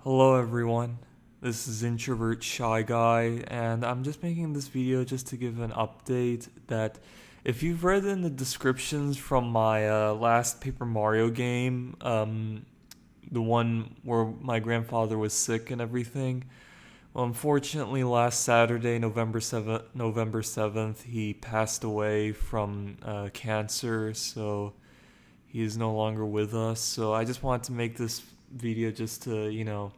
Hello everyone, this is Introvert Shy Guy, and I'm just making this video just to give an update that if you've read in the descriptions from my last Paper Mario game, the one where my grandfather was sick and everything, well, unfortunately last Saturday, November 7th, he passed away from cancer, so he is no longer with us. So I just wanted to make this video just to,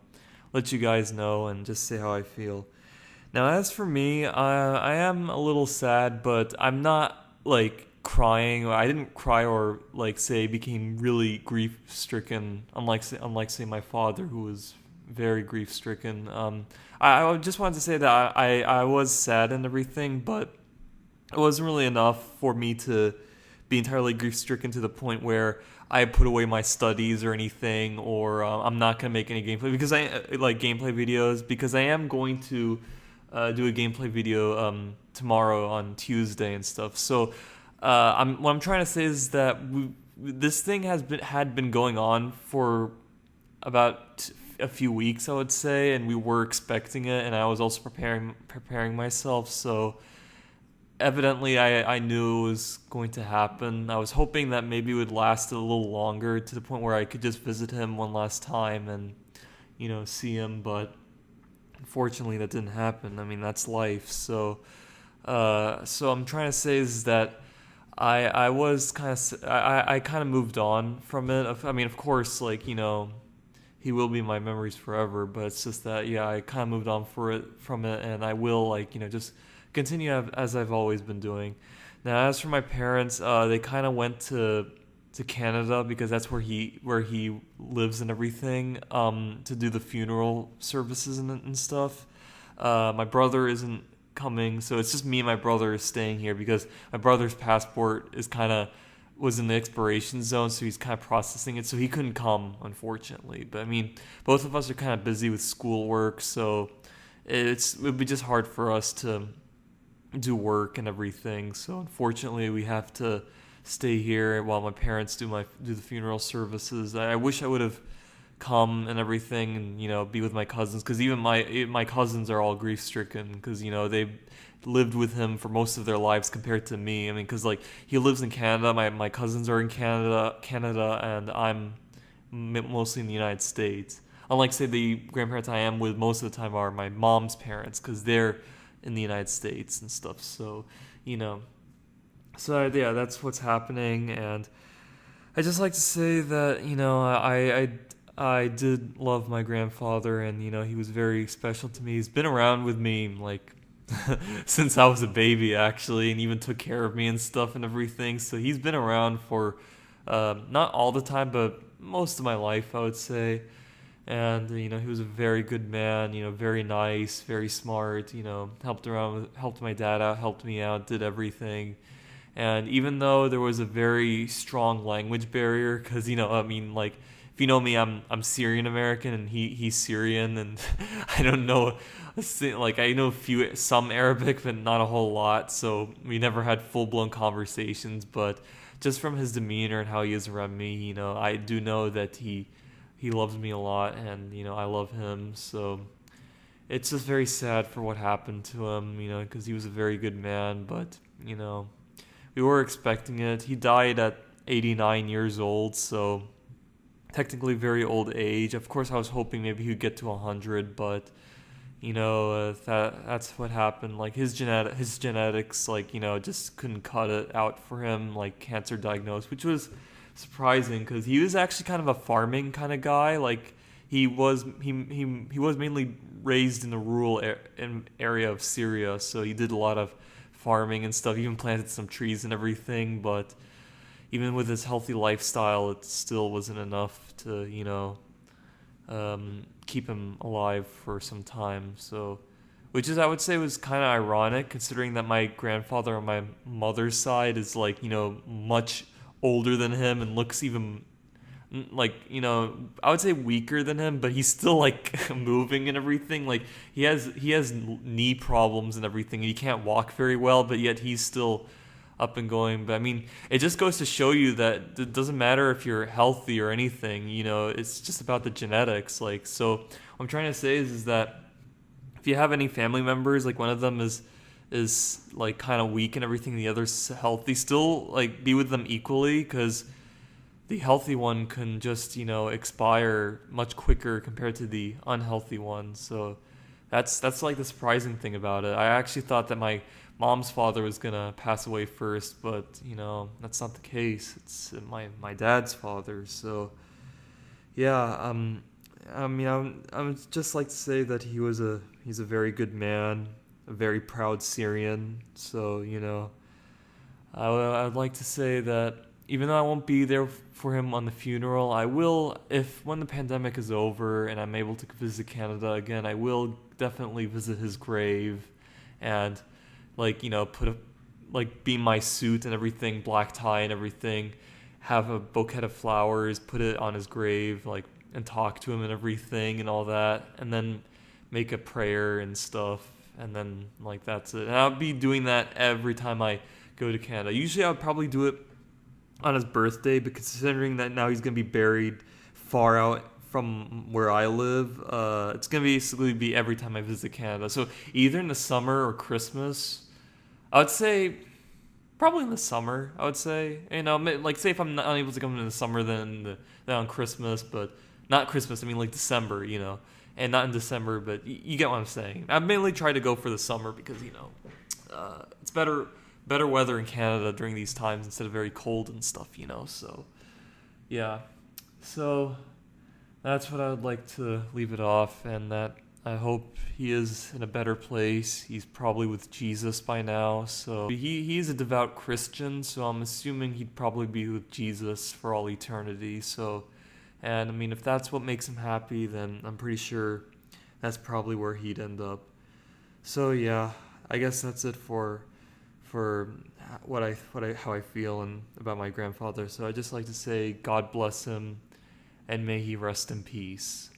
let you guys know and just say how I feel. Now, as for me, I am a little sad, but I'm not like crying. I didn't cry or like say became really grief stricken, unlike say my father who was very grief stricken. I just wanted to say that I was sad and everything, but it wasn't really enough for me to be entirely grief stricken to the point where I put away my studies or anything, or I'm not gonna make any gameplay because I like gameplay videos because I am going to do a gameplay video tomorrow on Tuesday and stuff. So what I'm trying to say is that this thing had been going on for about a few weeks, I would say, and we were expecting it, and I was also preparing myself. So evidently I knew it was going to happen. I was hoping that maybe it would last a little longer to the point where I could just visit him one last time and, see him, but unfortunately that didn't happen. I mean, that's life. So I'm trying to say is that I was I kind of moved on from it. I mean, of course, like, he will be in my memories forever, but it's just that, yeah, I kind of moved on from it, and I will, like, just continue as I've always been doing. Now, as for my parents, they kind of went to Canada because that's where he lives and everything, to do the funeral services and stuff. My brother isn't coming, so it's just me and my brother staying here because my brother's passport is was in the expiration zone, so he's kind of processing it, so he couldn't come, unfortunately. But I mean, both of us are kind of busy with schoolwork, so it would be just hard for us to do work and everything. So unfortunately, we have to stay here while my parents do the funeral services. I wish I would have come and everything, and be with my cousins, because even my cousins are all grief stricken because they lived with him for most of their lives compared to me. I mean, because like he lives in Canada, my cousins are in Canada, and I'm mostly in the United States. Unlike, say, the grandparents I am with most of the time are my mom's parents, because they're in the United States and stuff. So, yeah, that's what's happening, and I just like to say that I did love my grandfather, and he was very special to me. He's been around with me like since I was a baby, actually, and even took care of me and stuff and everything. So he's been around for not all the time, but most of my life, I would say. And he was a very good man. Very nice, very smart. Helped my dad out, helped me out, did everything. And even though there was a very strong language barrier, because I mean, like, if you know me, I'm Syrian American and he's Syrian, and I don't know, like, I know some Arabic, but not a whole lot. So we never had full blown conversations. But just from his demeanor and how he is around me, I do know that he loves me a lot, and I love him. So it's just very sad for what happened to him, because he was a very good man. But we were expecting it. He died at 89 years old, so technically very old age. Of course, I was hoping maybe he'd get to 100, but that's what happened. Like his genetics, like just couldn't cut it out for him. Like cancer diagnosed, which was surprising because he was actually kind of a farming kind of guy. Like he was mainly raised in the rural area of Syria, so he did a lot of farming and stuff. He even planted some trees and everything, but even with his healthy lifestyle, it still wasn't enough to keep him alive for some time. So, which is, I would say, was kind of ironic considering that my grandfather on my mother's side is like much older than him and looks even like I would say weaker than him, but he's still like moving and everything. Like he has knee problems and everything, and he can't walk very well, but yet he's still up and going. But I mean, it just goes to show you that it doesn't matter if you're healthy or anything, it's just about the genetics. Like, so what I'm trying to say is that if you have any family members, like one of them is like kind of weak and everything, the other's healthy, still like be with them equally, because the healthy one can just expire much quicker compared to the unhealthy one. So that's like the surprising thing about it. I actually thought that my mom's father was gonna pass away first, but that's not the case. It's my dad's father. So yeah, I mean, I would just like to say that he's a very good man, a very proud Syrian. So I'd like to say that even though I won't be there for him on the funeral, I will, if when the pandemic is over and I'm able to visit Canada again, I will definitely visit his grave and put a be my suit and everything, black tie and everything, have a bouquet of flowers, put it on his grave, and talk to him and everything and all that, and then make a prayer and stuff, and then that's it. And I'll be doing that every time I go to Canada. Usually I'll probably do it on his birthday, but considering that now he's gonna be buried far out from where I live, it's gonna basically be every time I visit Canada. So either in the summer or Christmas. I would say probably in the summer. I would say, say if I'm not unable to come in the summer, then on Christmas, but not Christmas. I mean December, and not in December, but you get what I'm saying. I mainly try to go for the summer because it's better weather in Canada during these times instead of very cold and stuff, So yeah, so that's what I would like to leave it off, and that I hope he is in a better place. He's probably with Jesus by now. So he's a devout Christian, so I'm assuming he'd probably be with Jesus for all eternity. So, and I mean, if that's what makes him happy, then I'm pretty sure that's probably where he'd end up. So yeah, I guess that's it for how I feel and about my grandfather. So I just like to say God bless him and may he rest in peace.